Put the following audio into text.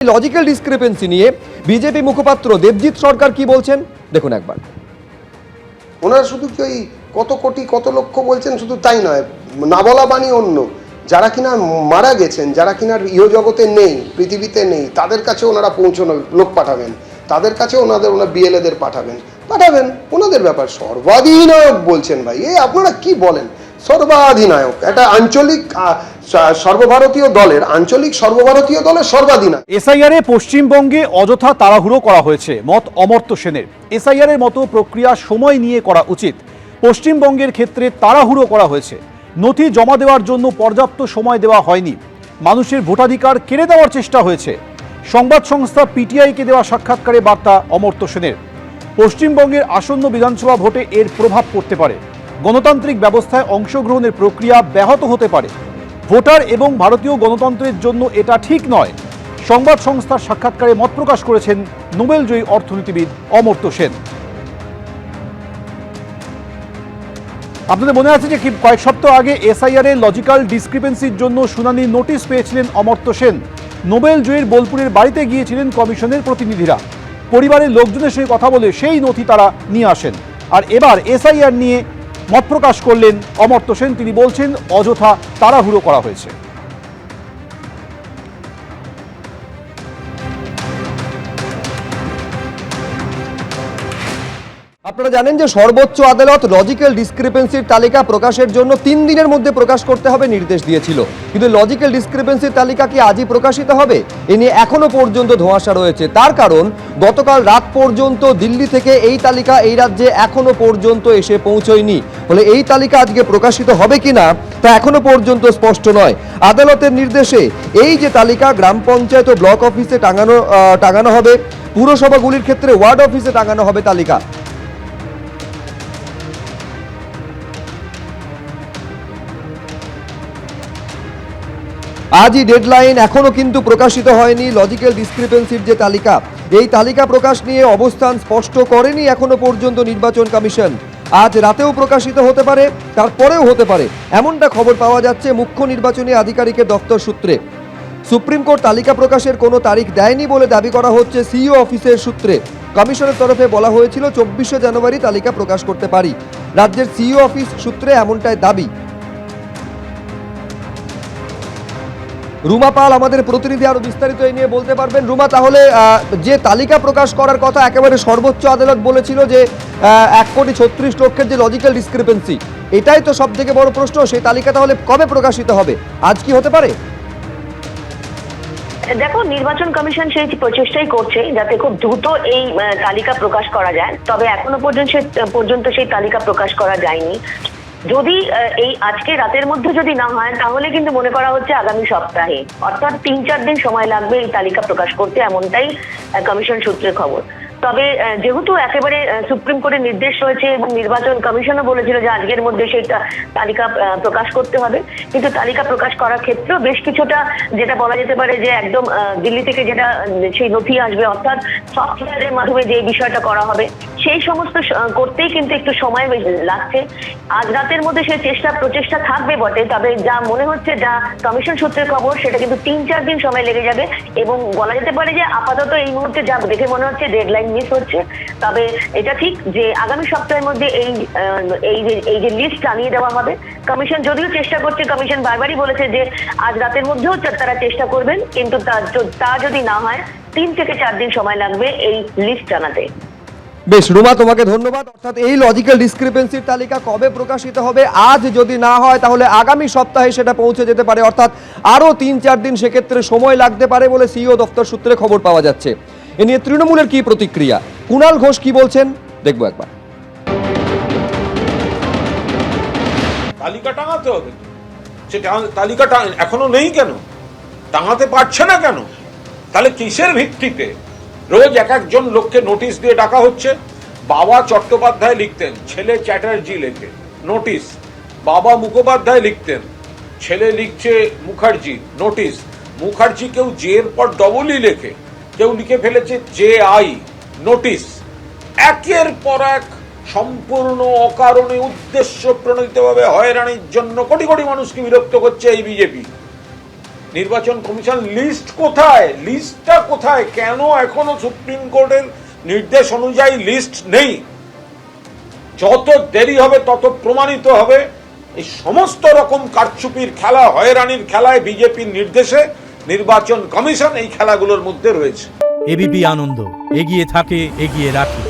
Logical discrepancy নিয়ে BJP মুখপাত্র দেবজিৎ সরকার কি বলছেন দেখুন একবার। ওনারা শুধু কি ওই কত কোটি কত লক্ষ বলছেন, শুধু তাই নয়, না বলা বাণী অন্য, যারা কিনা মারা গেছেন, যারা কিনা ইহজগতে নেই, পৃথিবীতে নেই, তাদের কাছে ওনারা পৌঁছানো লোক পাঠাবেন, তাদের কাছে ওনারা বিএলএদের পাঠাবেন, ওনাদের ব্যাপার। সর্বাধিনায়ক বলছেন ভাই, আপনারা কি বলেন? সর্বাধিনায়ক একটা আঞ্চলিক সর্বভারতীয় দলের সর্বাধিনায়ক। এসআইআর এ পশ্চিমবঙ্গে অযথা তাড়াহুড়ো করা হয়েছে, মত অমর্ত্য সেনের। এসআইআর এর মতো প্রক্রিয়া সময় নিয়ে করা উচিত। পশ্চিমবঙ্গের ক্ষেত্রে তাড়াহুড়ো করা হয়েছে, নথি জমা দেওয়ার জন্য পর্যাপ্ত সময় দেওয়া হয়নি, মানুষের ভোটাধিকার কেড়ে দেওয়ার চেষ্টা হয়েছে। সংবাদ সংস্থা পিটিআইকে দেওয়া সাক্ষাৎকারে বার্তা অমর্ত্য সেনের। পশ্চিমবঙ্গের আসন্ন বিধানসভা ভোটে এর প্রভাব পড়তে পারে, গণতান্ত্রিক ব্যবস্থায় অংশগ্রহণের প্রক্রিয়া ব্যাহত হতে পারে। ভোটার এবং ভারতীয় গণতন্ত্রের জন্য এটা ঠিক নয়। সংবাদ সংস্থার সাক্ষাৎকারে মত প্রকাশ করেছেন নোবেলজয়ী অর্থনীতিবিদ অমর্ত্য সেন। আপনাদের মনে আছে যে কয়েক সপ্তাহ আগে এসআইআর এর লজিক্যাল ডিসক্রিপেন্সির জন্য শুনানির নোটিশ পেয়েছিলেন অমর্ত্য সেন। নোবেলজয়ীর বোলপুরের বাড়িতে গিয়েছিলেন কমিশনের প্রতিনিধিরা। পরিবারের লোকজনের সঙ্গে কথা বলে সেই নথি তারা নিয়ে আসেন। আর এবার এসআইআর নিয়ে মত প্রকাশ করলেন অমর্ত্য সেন। তিনি বলছেন অযথা তাড়াহুড়ো করা হয়েছে। আপনারা জানেন যে সর্বোচ্চ আদালত লজিক্যাল ডিসক্রিপেন্সির তালিকা প্রকাশের জন্য 3 দিনের মধ্যে প্রকাশ করতে হবে নির্দেশ দিয়েছিল, কিন্তু লজিক্যাল ডিসক্রিপেন্সির তালিকা কি আজই প্রকাশিত হবে? এ নিয়ে এখনো পর্যন্ত ধোঁয়াশা রয়েছে। তার কারণ গতকাল রাত পর্যন্ত দিল্লি থেকে এই তালিকা এই রাজ্যে এখনো পর্যন্ত এসে পৌঁছয়নি। ফলে এই তালিকা আজকে প্রকাশিত হবে কিনা তা এখনো পর্যন্ত স্পষ্ট নয়। আদালতের নির্দেশে এই যে তালিকা গ্রাম পঞ্চায়েত ও ব্লক অফিসে টাঙানো হবে, পুরসভাগুলির ক্ষেত্রে ওয়ার্ড অফিসে টাঙানো হবে তালিকা। আজই ডেডলাইন, এখনো কিন্তু প্রকাশিত হয়নি লজিক্যাল ডিসক্রিপেন্সির যে তালিকা। এই তালিকা প্রকাশ নিয়ে অবস্থান স্পষ্ট করেনি এখনো পর্যন্ত নির্বাচন কমিশন। আজ রাতেও প্রকাশিত হতে পারে, তারপরেও হতে পারে, এমনটা খবর পাওয়া যাচ্ছে মুখ্য নির্বাচনী আধিকারিকের দপ্তর সূত্রে। সুপ্রিম কোর্ট তালিকা প্রকাশের কোনো তারিখ দেয়নি বলে দাবি করা হচ্ছে সিইও অফিসের সূত্রে। কমিশনের তরফে বলা হয়েছিল 24শে জানুয়ারি তালিকা প্রকাশ করতে পারি। রাজ্যের সিইও অফিস সূত্রে এমনটাই দাবি। রুমা পাল আমাদের প্রতিনিধি আরো বিস্তারিত এই নিয়ে বলতে পারবেন। রুমা, তাহলে যে তালিকা প্রকাশ করার কথা একেবারে সর্বোচ্চ আদালত বলেছিল যে 1,36,00,000 যে লজিক্যাল ডিসক্রিপেন্সি, এটাই তো সব থেকে বড় প্রশ্ন। সেই তালিকা তাহলে কবে প্রকাশিত হবে? আজ কি হতে পারে? দেখো, নির্বাচন কমিশন সেই প্রচেষ্টাই করছে যাতে খুব দ্রুত এই তালিকা প্রকাশ করা যায়, তবে এখনো পর্যন্ত সেই তালিকা প্রকাশ করা যায়নি। যদি এই আজকে রাতের মধ্যে যদি না হয় তাহলে কিন্তু মনে করা হচ্ছে আগামী সপ্তাহে, অর্থাৎ 3-4 দিন সময় লাগবে এই তালিকা প্রকাশ করতে, এমনটাই কমিশন সূত্রে খবর। তবে যেহেতু একেবারে সুপ্রিম কোর্টের নির্দেশ রয়েছে এবং নির্বাচন কমিশনও বলেছিল যে আজকের মধ্যে সেই তালিকা প্রকাশ করতে হবে, কিন্তু তালিকা প্রকাশ করার ক্ষেত্রেও বেশ কিছুটা যেটা বলা যেতে পারে যে একদম দিল্লি থেকে যেটা সেই নথি আসবে, অর্থাৎ সফটওয়্যারের মাধ্যমে যে বিষয়টা করা হবে, সেই সমস্ত করতেই কিন্তু একটু সময় লাগছে। আজ রাতের মধ্যে সেই প্রচেষ্টা থাকবে বটে, তবে যা মনে হচ্ছে, যা কমিশন সূত্রের খবর, সেটা কিন্তু 3-4 দিন সময় লেগে যাবে। এবং বলা যেতে পারে যে আপাতত এই মুহূর্তে যা দেখে মনে হচ্ছে ডেডলাইন মিস হচ্ছে। তবে এটা ঠিক যে আগামী সপ্তাহের মধ্যে এই যে লিস্ট জানিয়ে দেওয়া হবে। কমিশন যদিও চেষ্টা করছে, কমিশন বারবারই বলেছে যে আজ রাতের মধ্যেও তারা চেষ্টা করবেন, কিন্তু তা যদি না হয় 3 থেকে 4 দিন সময় লাগবে এই লিস্ট জানাতে। বেশ রুমা, তোমাকে ধন্যবাদ। অর্থাৎ এই লজিক্যাল ডিসক্রিপেন্সির তালিকা কবে প্রকাশিত হবে? আজ যদি না হয় তাহলে আগামী সপ্তাহে সেটা পৌঁছে যেতে পারে, অর্থাৎ আরো 3-4 দিন সেক্ষেত্রে সময় লাগতে পারে বলে সিইও দপ্তর সূত্রে খবর পাওয়া যাচ্ছে। এ নিয়ে তৃণমূলের কি প্রতিক্রিয়া, কুণাল ঘোষ কি বলছেন দেখবো একবার। তালিকা টাঙাতে হবে, সে তালিকাটা এখনো নেই কেন? টাঙাতে পারছে না কেন? তাহলে কিসের ভিত্তিতে রোজ একজন লোককে নোটিশ দিয়ে ডাকা হচ্ছে? বাবা চট্টোপাধ্যায় লিখতেন, ছেলে চ্যাটার্জি লেখে নোটিশ। বাবা মুখোপাধ্যায় লিখতেন, ছেলে লিখছে মুখার্জি নোটিশ। মুখার্জি কেউ জের পর ডবলই লেখে, কেউ লিখে ফেলেছে JI নোটিশ। একের পর এক সম্পূর্ণ অকারণে উদ্দেশ্য প্রণোদিতভাবে হয়রানির জন্য কোটি কোটি মানুষকে বিরক্ত করছে এই বিজেপি। নির্বাচন কমিশন লিস্ট কোথায়? লিস্টটা কোথায়? কেন এখনো সুপ্রিম কোর্টের নির্দেশ অনুযায়ী লিস্ট নেই? যত দেরি হবে তত প্রমাণিত হবে এই সমস্ত রকম কারচুপির খেলা, হয়রানির খেলায় বিজেপির নির্দেশে নির্বাচন কমিশন এই খেলাগুলোর মধ্যে রয়েছে। এবিপি আনন্দ, এগিয়ে থাকে, এগিয়ে রাখে।